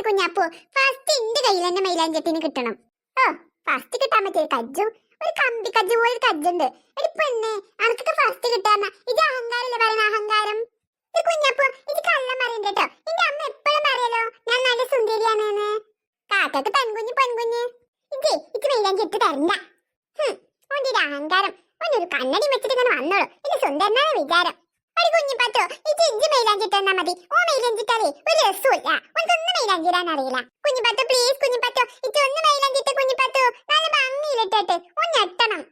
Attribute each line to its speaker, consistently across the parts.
Speaker 1: എന്റെ കുഞ്ഞാപ്പു ഫസ്റ്റ് എന്റെ കയ്യിൽ തന്നെ മൈലാഞ്ചിട്ടിന് കിട്ടണം. ഓ ഫസ്റ്റ് കിട്ടാൻ പറ്റിയ കജ്ജും ഒരു കമ്പി കജ്ജ് പോലെ കജ്ജുണ്ട്. ഒരു പെണ്ണെ അനക്കൊക്കെ ഫസ്റ്റ് കിട്ടാന്ന ഇത് അഹങ്കാരല്ലേ പറയുന്ന അഹങ്കാരം. കുഞ്ഞാപ്പു ഇത് കള്ളം പറയണ്ട കേട്ടോ. എന്റെ അമ്മ എപ്പോഴും പറയല്ലോ ഞാൻ നല്ല സുന്ദരിയാണെന്ന്. കാക്കക്ക് പെൺകുഞ്ഞ് പെൺകുഞ്ഞ് ഇതേ ഇത് മൈലാഞ്ചി ഇട്ട് തരണ്ട. ഓന്റെ ഒരു അഹങ്കാരം. ഓനൊരു കണ്ണടി വെച്ചിട്ട് ഇങ്ങനെ വന്നോളൂ. ഇത് സുന്ദരനാണ് വിചാരം. ഒരു കുഞ്ഞിപ്പത്തോ ഇത് ഇഞ്ചി മൈലാഞ്ചിട്ട് തന്നാ മതി. ഓ മൈലാഞ്ചിട്ടാലേ ഒരു രസമില്ല. ഓനക്കൊന്നും മൈലാഞ്ചിടാൻ അറിയില്ല. കുഞ്ഞിപ്പത്തോ പ്ലീസ് കുഞ്ഞിപ്പത്തോ ഇതൊന്ന് മൈലാഞ്ചിട്ട് കുഞ്ഞിപ്പത്തോ നല്ല ഭംഗിയിലിട്ടിട്ട് ഓ ഞെട്ടണം.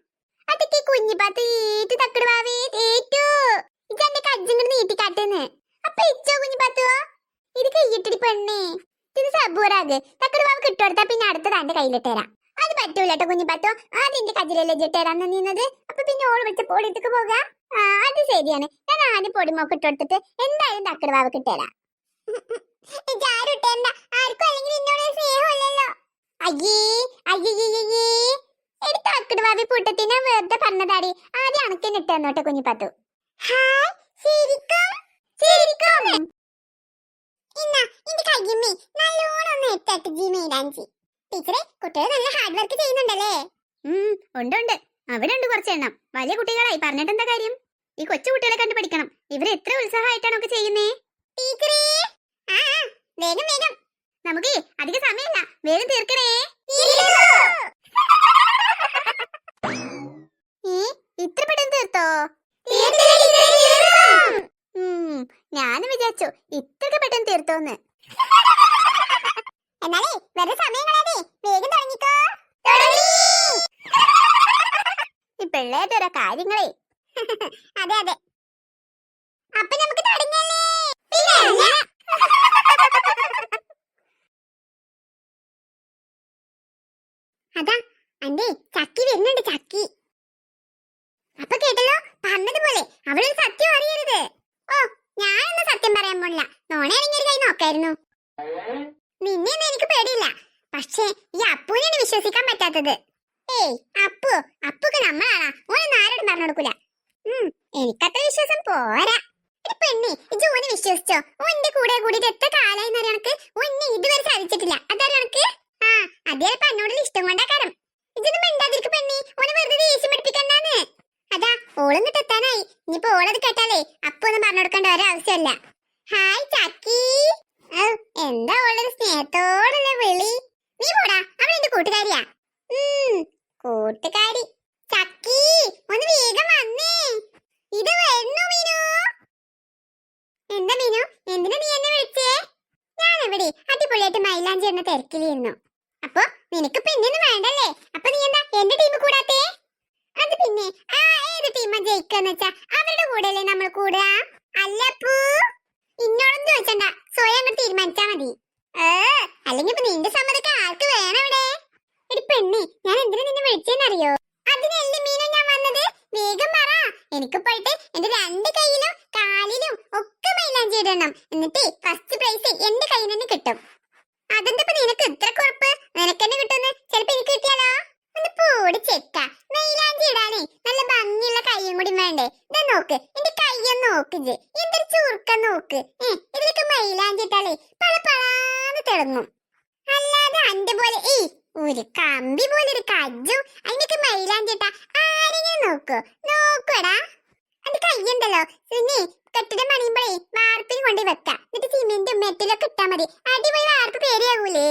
Speaker 1: അതൊക്കെ കുഞ്ഞിപ്പത്തോ ഏറ്റു തക്കടുവാവേ ഏറ്റു ഇതെന്റെ കജ്ജിങ്ങട് നീട്ടിക്കാട്ടെന്ന്. അപ്പൊ ഇച്ചോ കുഞ്ഞിപ്പത്തോ ഇത് കൈയിട്ടിടി പെണ്ണേ. ഇത് സബൂറാക് തക്കടുവാവ് കിട്ടുകൊടുത്താ പിന്നെ അടുത്തത് എന്റെ കയ്യിലിട്ടേരാ. അത് പറ്റൂലട്ടോ കുഞ്ഞിപ്പത്തോ. ആദ്യന്റെ കജ്ജിലല്ലേ ഇട്ടേരാന്ന് നീന്നത്. അപ്പൊ പിന്നെ ഓൾ വെച്ച പോളിത്തേക്ക് പോകാം. അത് ശരിയാണ്. ഞാൻ ആദ്യം പൊടിമോക്ക് ഇട്ടുകൊടുത്തിട്ട് എന്തായാലും തക്കടുവാവ് കിട്ടേരാ. ആർക്കും അല്ലെങ്കിൽ എന്നോട് സ്നേഹമല്ലല്ലോ. അയ്യേ അയ്യേ എടുത്ത തക്കടുവാവി പൂട്ടത്തിനെ വെറുതെ പറഞ്ഞതാടി. ആദ്യം അണക്കിന് ഇട്ട് തന്നോട്ടെ കുഞ്ഞിപ്പത്തു. ഹായ് ശരിക്കും ശരിക്കും ഇന്നാ എന്റെ കയ്യമ്മേ നല്ലോണം ഒന്ന് ഇട്ടിട്ട് ജി മൈലാഞ്ചി. ടീച്ചറെ കുട്ടികൾ നല്ല ഹാർഡ് വർക്ക് ചെയ്യുന്നുണ്ടല്ലേ? ഉണ്ട് ഉണ്ട്. അവിടെ ഉണ്ട് കുറച്ച് എണ്ണം. വലിയ കുട്ടികളായി പറഞ്ഞിട്ട് എന്താ കാര്യം? ഈ കൊച്ചു കുട്ടികളെ കണ്ടു പഠിക്കണം. ഇവര് എത്ര ഉത്സാഹമായിട്ടാണ് ഒക്കെ ചെയ്യുന്നേ. ടീച്ചറേ വേഗം വേഗം നമുക്ക് അധിക സമയമില്ല. വേഗം തീർക്കണേ. ഇത്ര പെട്ടെന്ന് തീർത്തോ? ഞാനും വിചാരിച്ചു ഇത്രക്ക് പെട്ടെന്ന് തീർത്തോന്ന്. എന്നാലേ വെറുതെ സമയം കളയാതെ വേഗം തുടങ്ങിക്കോ. ഈ പിള്ളേരുടെ ഓരോ കാര്യങ്ങളെ. അതെ അതെ. അപ്പൊ നമുക്ക് തുടങ്ങിയല്ലേ. അതാ അന്റെ ചക്കി വരുന്നുണ്ട് ചക്കി. അപ്പൊ കേട്ടല്ലോ പറഞ്ഞതുപോലെ അവളൊരു സത്യം അറിയരുത്. ഓ ഞാനൊന്നും സത്യം പറയാൻ പോണില്ല. നോണയാണെങ്കിൽ കൈ നോക്കായിരുന്നു. നിന്നെയൊന്നും എനിക്ക് പേടിയില്ല. പക്ഷേ ഈ അപ്പൂനെയാണ് വിശ്വസിക്കാൻ പറ്റാത്തത്. ഏയ് അപ്പുക്ക് നമ്മളാണാ. ഓനൊന്നും ആരോടും പറഞ്ഞു കൊടുക്കൂല. എനിക്കത്ര വിശ്വാസം പോരാ. ഒരു പെണ്ണി ഇത് ഓനെ വിശ്വസിച്ചോ? ഓ എന്റെ കൂടെ കൂടിയിട്ട് എത്ര കാലായി എന്നറിയണക്ക്. ഓ എന്നെ ഇതുവരെ സാധിച്ചിട്ടില്ല. അതറിയണക്ക്. അതേ എന്നോടുള്ള ഇഷ്ടം കൊണ്ടാ കാരം. ഇതൊന്നും മിണ്ടാതിരിക്ക് പെണ്ണി. ഓനെ വെറുതെ ദേഷ്യം പഠിപ്പിക്കണ്ടാന്ന്. അതാ ഓളൊന്ന് തെത്താനായി. ഇനിയിപ്പോ ഓളത് കേട്ടാലേ അപ്പൊ ഒന്നും പറഞ്ഞു കൊടുക്കേണ്ട ഒരാവശ്യമല്ല. ഹായ് ചക്കി. എന്താ ഓളൊരു സ്നേഹത്തോടുള്ള വിളി. നീ പോടാ അവൾ എന്റെ കൂട്ടുകാരിയാ. കൂട്ടുകാരി ചക്കി ഒന്ന് വേഗം വന്നേ. ഇത് വരുന്നു മീനു. എന്താ മീനു എന്തിനാ നീ എന്നെ വിളിച്ചേ? ഞാനെവിടെ അടിപൊളിയായിട്ട് മൈലാഞ്ചി എന്ന തിരക്കിലിരുന്നു. അപ്പൊ നിനക്ക് പിന്നൊന്നും വേണ്ടല്ലേ? അപ്പൊ നീ എന്താ എന്റെ ടീം കൂടാത്തേ? അത് പിന്നെ ഏത് ടീമാ ജയിക്കാന്ന് വെച്ചാ അവരുടെ കൂടെയല്ലേ നമ്മൾ കൂടുക. അല്ലപ്പൂ ഇന്നോടൊന്നും ചോദിച്ചണ്ട. സ്വയം അങ്ങോട്ട് തീരുമാനിച്ചാ മതി. അല്ലെങ്കിൽ ഇപ്പൊ നിന്റെ സമ്മതൊക്കെ ആർക്ക് വേണം ഇവിടെ? എടി പെണ്ണി ഞാൻ എന്തിനാ നിന്നെ വിളിച്ചെന്നറിയോ? അതിനല്ലേ മീനു ഞാൻ വന്നത്. വേഗം പറ. എനിക്ക് പോയിട്ട് എന്റെ രണ്ട് കൈയിലും കാലിലും ഒക്കെ മൈലാഞ്ചി ഇടണം. എന്നിട്ട് ഫസ്റ്റ് പ്രൈസ് എന്റെ കയ്യിൽ നിന്ന് കിട്ടും. അതെന്താ നിനക്ക് ഇത്ര കുഴപ്പ്? നിനക്കെന്നെ കിട്ടുമെന്ന് ചിലപ്പോ എനിക്ക് കിട്ടിയാലോ? ഒന്ന് പോടി ചെക്ക. മൈലാഞ്ചി ഇടാനേ നല്ല ഭംഗിയുള്ള കയ്യും കൂടി വേണ്ടേ? ഇതാ നോക്ക് എന്റെ കയ്യൊന്ന് നോക്ക്. എന്തൊരു ചുരുക്കം നോക്ക്. ഇതിലൊക്കെ മൈലാഞ്ചി ഇട്ടാലേ പളപളാന്ന് തിളങ്ങും. അല്ലാതെ അന്റെ പോലെ ഒരു കമ്പി പോലെ ഒരു കജ്ജും അതിനൊക്കെ മൈലാഞ്ചി ഇട്ടാ ആരെങ്കിലും നോക്കൂടാ. അത് കയ്യുണ്ടല്ലോ പിന്നെ കെട്ടിടം പണിയുമ്പോഴേ വാർപ്പിൽ കൊണ്ടു വെക്കാം. എന്നിട്ട് സിമെന്റും മെറ്റലൊക്കെ ഇട്ടാ മതി. അടിപൊളി വാർപ്പ് പേരെയാകൂലേ.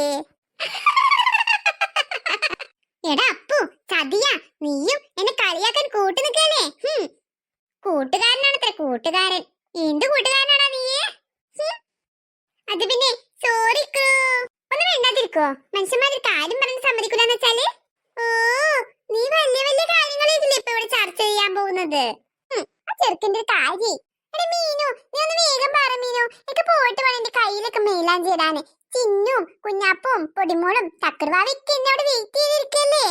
Speaker 1: എടാ അപ്പു ചതിയാ. നീയും എന്നെ കളിയാക്കാൻ കൂട്ടു നിൽക്കല്ലേ? കൂട്ടുകാരനാണത്ര കൂട്ടുകാരൻ. എന്ത് കൂട്ടുകാരനാടാ നീ? അത് പിന്നെ സോറി ഒന്ന് വേണ്ടാതിരിക്കോ? മനുഷ്യന്മാരൊരു കാര്യം പറഞ്ഞ് സമ്മതിക്കൂലെന്ന് വെച്ചാല്. ഓ നീ വലിയ വലിയ കാര്യങ്ങളായിട്ടില്ലേ ഇപ്പൊ ഇവിടെ ചർച്ച ചെയ്യാൻ പോകുന്നത്. ആ ചെറുക്കന്റെ ഒരു കാര്യം. എടാ മീനു നീ ഒന്ന് വേഗം പറ മീനു. എനിക്ക് പോയിട്ട് വേണം എന്റെ കയ്യിലൊക്കെ മൈലാഞ്ചി ഇടാന്. ചിന്നും കുഞ്ഞാപ്പും പൊടിമോളും ചക്കരവാവൊക്കെ എന്നോട് വെയിറ്റ് ചെയ്തിരിക്കല്ലേ.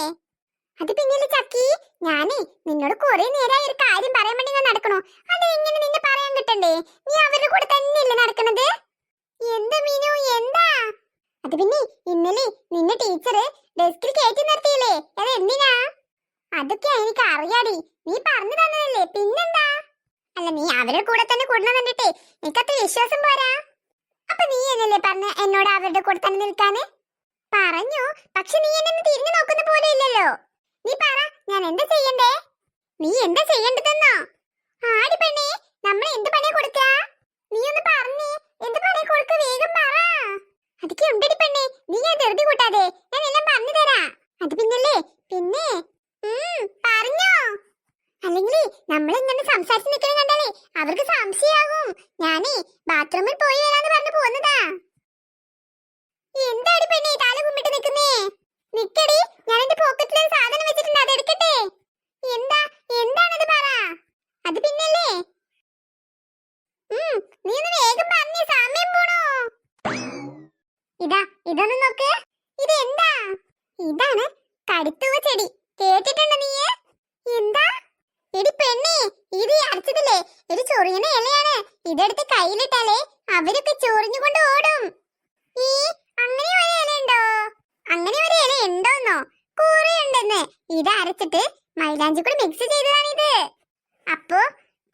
Speaker 1: അത് പിന്നെയല്ലേ ചക്കി ഞാനേ നിന്നോട് കുറെ നേരമായി ഒരു കാര്യം പറയാൻ വേണ്ടി ഞാൻ നടക്കണോ. അത് എങ്ങനെ നിന്നെ പറയാൻ കിട്ടണ്ടേ? നീ അവരുടെ കൂടെ തന്നെയല്ലേ നടക്കണത്. എന്താ മീനു എന്താ? അത് പിന്നെ ഇന്നലെ നിന്നെ ടീച്ചറ് ഡെസ്കിൽ കയറ്റി നിർത്തിയില്ലേ. അത് എന്തിനാ? അതൊക്കെ എനിക്ക് അറിയാടി. നീ പറഞ്ഞു തന്നതല്ലേ പിന്നെന്താ? അല്ല നീ അവരുടെ കൂടെ തന്നെ കൂടണം കണ്ടിട്ടേ എനിക്കത്ര വിശ്വാസം പോരാ. അപ്പൊ നീ എന്നല്ലേ പറഞ്ഞ എന്നോട് അവരുടെ കൂടെ തന്നെ നിൽക്കാന്? പറഞ്ഞു, പക്ഷെ നീ എന്നെ തിരിഞ്ഞു നോക്കുന്ന പോലെ ഇല്ലല്ലോ. നീ പറ, ഞാൻ എന്താ ചെയ്യണ്ടേ? നീ എന്താ ചെയ്യേണ്ടതെന്നോ? ആടി പെണ്ണേ, നമ്മൾ എന്ത് പണിയാ കൊടുക്ക? നീ ഒന്ന് പറഞ്ഞേ, എന്ത് പണിയാ കൊടുക്ക? വേഗം പറ. അതൊക്കെ ഉണ്ടടി പെണ്ണേ, നീ ഞാൻ ധൃതി കൂട്ടാതെ, ഞാൻ എല്ലാം പറഞ്ഞു തരാ. അത് പിന്നല്ലേ, പിന്നെ പറഞ്ഞോ. അല്ലെങ്കിൽ നമ്മളിങ്ങനെ സംസാരിച്ച് നിൽക്കണ കണ്ടാലേ അവർക്ക് സംശയാകും. ഞാനേ ബാത്റൂമിൽ പോയി വരാന്ന് പറഞ്ഞു പോന്നതാ. എന്താടി പെണ്ണേ തല കുമ്പിട്ട് നിൽക്കുന്നേ? നിക്കടി, ഞാൻ എന്റെ പോക്കറ്റിൽ ഒരു സാധനം വെച്ചിട്ടുണ്ട്, അത് എടുക്കട്ടെ. എന്താണത് പറ. അത് പിന്നല്ലേ. നീ ഒന്ന് വേഗം പറഞ്ഞേ, സമയം പോണോ? ഇതൊന്ന് നോക്ക്. ഇത് എന്താ? ഇതാണ് കടുത്തുവ ചെടി. കേട്ടിട്ടുണ്ടോ നീ? എന്താ എടി പെണ്ണേ, ഇത് അരച്ചതില്ലേ ഒരു ചൊറിയണ ഇലയാണ്. ഇതെടുത്ത് കയ്യിലിട്ടാലേ അവരൊക്കെ ചൊറിഞ്ഞുകൊണ്ട് ഓടും. ഈ അങ്ങനെ ഒരു ഇല ഉണ്ടോ? അങ്ങനെ ഒരു ഇല ഉണ്ടോന്നോ? കുറെ ഉണ്ടെന്ന്. ഇത് അരച്ചിട്ട് മൈലാഞ്ചി കൂടി മിക്സ് ചെയ്തതാണിത്. അപ്പോ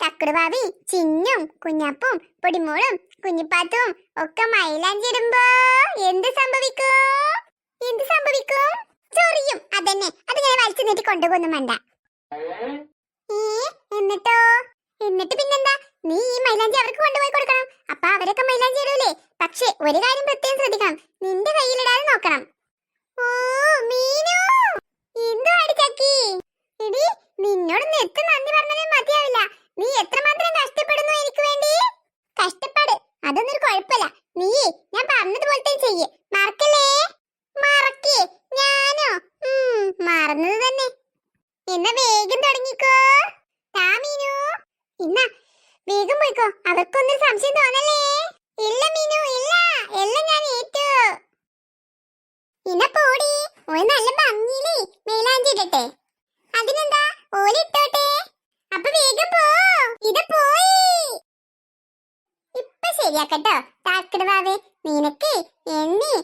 Speaker 1: തക്കടുഭാവി ചിന്നും കുഞ്ഞാപ്പും പൊടിമോളും കുഞ്ഞിപ്പാത്തും ഒക്കെ മൈലാഞ്ചി ഇടുമ്പോ എന്ത് സംഭവിക്കും? ചൊറിയും. അതന്നെ, അത് ഞാൻ വലിച്ചു നീട്ടി കൊണ്ടുപോകുന്നു വേണ്ട. എന്നിട്ട് പിന്നെന്താ? നീ ഈ മൈലാഞ്ചി അവർക്ക് കൊണ്ടുപോയി കൊടുക്കണം. അപ്പൊ അവരൊക്കെ മൈലാഞ്ചി ഇടൂലേ. പക്ഷെ ഒരു കാര്യം പ്രത്യേകം ശ്രദ്ധിക്കണം, നിന്റെ കയ്യിലിടാതെ നോക്കണം. ഓ മീനു, എന്തുവാടി ചക്കി? എടി നിന്നോട് എത്ര നന്ദി പറഞ്ഞാലും മതിയാവില്ല. നീ എത്രമാത്രം കഷ്ടപ്പെടുന്നു എനിക്ക് വേണ്ടി. കഷ്ടപ്പാട് അതൊന്നും ഒരു കുഴപ്പമില്ല. നീ ഞാൻ പറഞ്ഞതുപോലെ തന്നെ ചെയ്യ്, മറക്കല്ലേ. മറക്കേ? ഞാനോ? മറന്നത് തന്നെ. എന്നാ വേഗം തുടങ്ങിക്കോ. മീനു, ഇന്ന വേഗം പോയിക്കോ, അവർക്കൊന്നും സംശയം തോന്നല്ലേ. ഇല്ല മീനു, ഇല്ല, എല്ലാം ഞാൻ ഏറ്റു. ഇന്ന പോടി, ഒരു നല്ല ഭംഗിയിലേ മേലാഞ്ചി ഇടട്ടെ. അതിനെന്താ, ഓലിട്ടോട്ടെ. അപ്പൊ വേഗം പോ. ഇത് പോയി. ഇപ്പൊ ശരിയാക്കട്ടോ താക്കടവാവേ. നിനക്ക് എന്നെ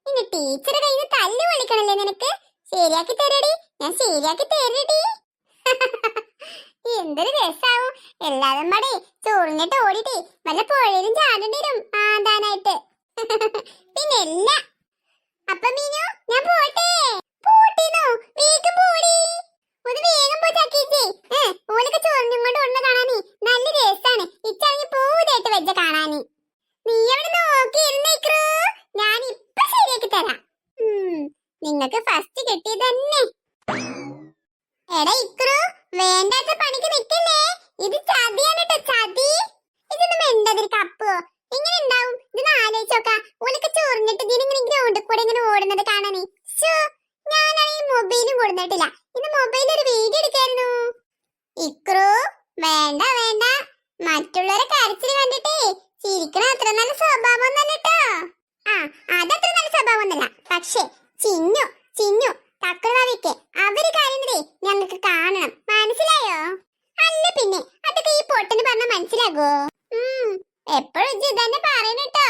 Speaker 1: ഇനി ടീച്ചറെ കയ്യിൽ നിന്ന് തല്ലു വിളിക്കണല്ലേ നിനക്ക്? ശരിയാക്കി തരടി, ഞാൻ ശരിയാക്കി തരടി. എന്തൊരു രസാവും. എല്ലാരും പാടെ ചൊറിഞ്ഞിട്ട് ഓടിട്ടേ വല്ല പുഴയിലും ചാടേണ്ടി വരും ആന്താനായിട്ട്. പിന്നെല്ല. അപ്പൊ മീനു, ഞാൻ പോട്ടെ. പോട്ടേന്നോ? വേഗം പോടി. ഒന്ന് വേഗം പോ ചക്കീച്ചേ. ഓലൊക്കെ ചൊറിഞ്ഞും കൊണ്ട് ഒന്ന് കാണാനേ നല്ല രസാണ്. ഇച്ചാണെങ്കിൽ പൂതായിട്ട് വെച്ച കാണാന്. നീ അവിടെ നോക്കിയിരുന്നേക്കൂ, ഞാൻ ഇപ്പൊ ശരിയാക്കി തരാം. നിങ്ങക്ക് ഫസ്റ്റ് കിട്ടിയത് തന്നെ. എടാ ഇക്രു, വേണ്ടാത്ത പണിക്ക് നിക്കല്ലേ. ഇത് ചതിയാണ് കേട്ടോ, ചതി. ഇതൊന്നും വേണ്ടതൊരു കപ്പോ എങ്ങനെ ഉണ്ടാവും? ഇതൊന്ന് ആലോചിച്ചോക്കാ. ഓലൊക്കെ ചൊറിഞ്ഞിട്ട് ഇതിനിങ്ങനെ ഗ്രൗണ്ടിൽ കൂടെ ഇങ്ങനെ ഓടുന്നത് കാണാനേ. ഞാനാണെങ്കിൽ മൊബൈലും കൊടുത്തിട്ടില്ല. ഇന്ന് മൊബൈലിൽ ഒരു വീഡിയോ എടുക്കായിരുന്നു. ഇക്രു വേണ്ട, മറ്റുള്ളവരെ കരച്ചിൽ കണ്ടിട്ടേ ചിരിക്കണ അത്ര നല്ല സ്വഭാവം ഒന്നല്ല കേട്ടോ. അതത്ര നല്ല സ്വഭാവം ഒന്നല്ല. പക്ഷെ ചിന്നു തക്കടവാവിക്ക് അവര് കാര്യങ്ങളേ ഞങ്ങൾക്ക് കാണണം, മനസ്സിലായോ? അല്ല പിന്നെ അതൊക്കെ ഈ പൊട്ടന് പറഞ്ഞ മനസ്സിലാകോ? എപ്പോഴും ഇതന്നെ പറയണട്ടോ.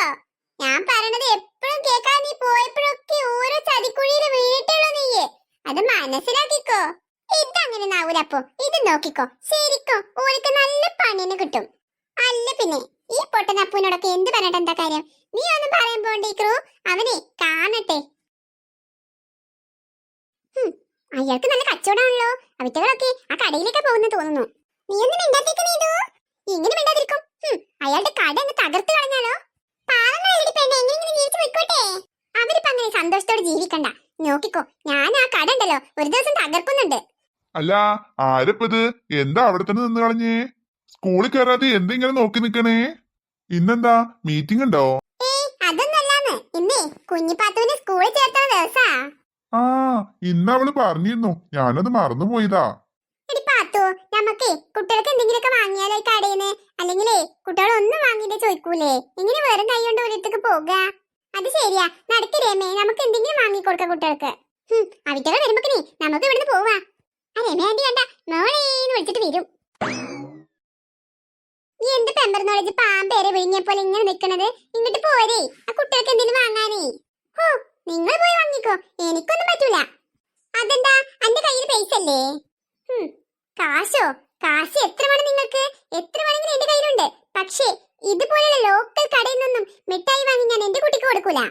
Speaker 1: ഞാൻ പറയണത് എപ്പോഴും കേൾക്കാൻ നീ പോയപ്പോഴൊക്കെ ഓരോ ചതിക്കുഴിയിൽ വീണിട്ടുള്ളൂ നീ. അത് മനസ്സിലാക്കിക്കോ. ഇതങ്ങനെ നാവൂലപ്പോ. ഇത് നോക്കിക്കോ, ശരിക്കോ ഓൾക്ക് നല്ല പണിന് കിട്ടും. അല്ല പിന്നെ ഈ പൊട്ടനപ്പൂനോടൊക്കെ എന്ത് പറഞ്ഞിട്ട് എന്താ കാര്യം? നീ ഒന്നും പറയാൻ പോണ്ടേക്കൂ, അവനെ കാണട്ടെ. അയാൾക്ക് നല്ല കച്ചവടമാണല്ലോ. അവിറ്റകളൊക്കെ ആ കടയിലേക്ക് പോകുന്ന തോന്നുന്നു. നീ ഒന്നും മിണ്ടാതിരിക്കണേതോ? എങ്ങനെ മിണ്ടാതിരിക്കും? അയാളുടെ കട ഒന്ന് തകർത്ത് കളഞ്ഞാലോ? പാവങ്ങളെ പെണ്ണെ എങ്ങനെ ജീവിച്ചു പോയിക്കോട്ടെ. അവരിപ്പോ അങ്ങനെ സന്തോഷത്തോടെ ജീവിക്കണ്ട. നോക്കിക്കോ, ഞാൻ ആ കട ഉണ്ടല്ലോ ഒരു ദിവസം തകർക്കുന്നുണ്ട്.
Speaker 2: അല്ല ആരപ്പത്? എന്താ അവിടെ തന്നെ നിന്ന് കളഞ്ഞേ? സ്കൂളിൽ കയറാതെ എന്തെങ്കിലും നോക്കി നിക്കണേ? ഇന്നെന്താ മീറ്റിംഗ് ഉണ്ടോ?
Speaker 1: അതൊന്നല്ലാന്ന്, ഇന്നേ കുഞ്ഞിപ്പാത്തുവിനെ സ്കൂളിൽ ചേർത്ത ദിവസാ.
Speaker 2: ഇന്ന് അവള് പറഞ്ഞിരുന്നു, ഞാനത് മറന്നുപോയതാ.
Speaker 1: എടി പാത്തു, നമുക്കേ കുട്ടികൾക്ക് എന്തെങ്കിലുമൊക്കെ വാങ്ങിയാലോ ഈ കടയിന്ന്? അല്ലെങ്കിലേ കുട്ടികൾ ഒന്നും വാങ്ങിയിട്ട് ചോദിക്കൂലേ? എങ്ങനെ വെറും കൈ കൊണ്ട് ഒരിടത്തേക്ക് പോക? അത് ശരിയാ, നടക്കരേമേ, നമുക്ക് എന്തെങ്കിലും വാങ്ങിക്കൊടുക്കാം കുട്ടികൾക്ക്. അവിറ്റകൾ വരുമ്പോക്കേ നമുക്ക് ഇവിടുന്ന് പോവാ. ആ രമേ ആന്റി കണ്ട മോളേന്ന് വിളിച്ചിട്ട് വരും. നീ എന്ത് പെമ്പർ നോളജ് പാമ്പേരെ വിഴിഞ്ഞപ്പോലെ ഇങ്ങനെ നിക്കണത്? ഇങ്ങോട്ട് പോരേ, ആ കുട്ടികൾക്ക് എന്തെങ്കിലും വാങ്ങാനേ. നിങ്ങൾ പോയി വാങ്ങിക്കോ, എനിക്കൊന്നും പറ്റൂല. അതെന്താ, അന്റെ കയ്യിൽ പൈസ അല്ലേ? കാശ് എത്ര വേണം നിങ്ങൾക്ക്? എത്ര വേണമെങ്കിലും എന്റെ കയ്യിലുണ്ട്. പക്ഷേ ഇതുപോലുള്ള ലോക്കൽ കടയിൽ നിന്നും മിഠായി വാങ്ങി ഞാൻ എന്റെ കുട്ടിക്ക് കൊടുക്കൂല.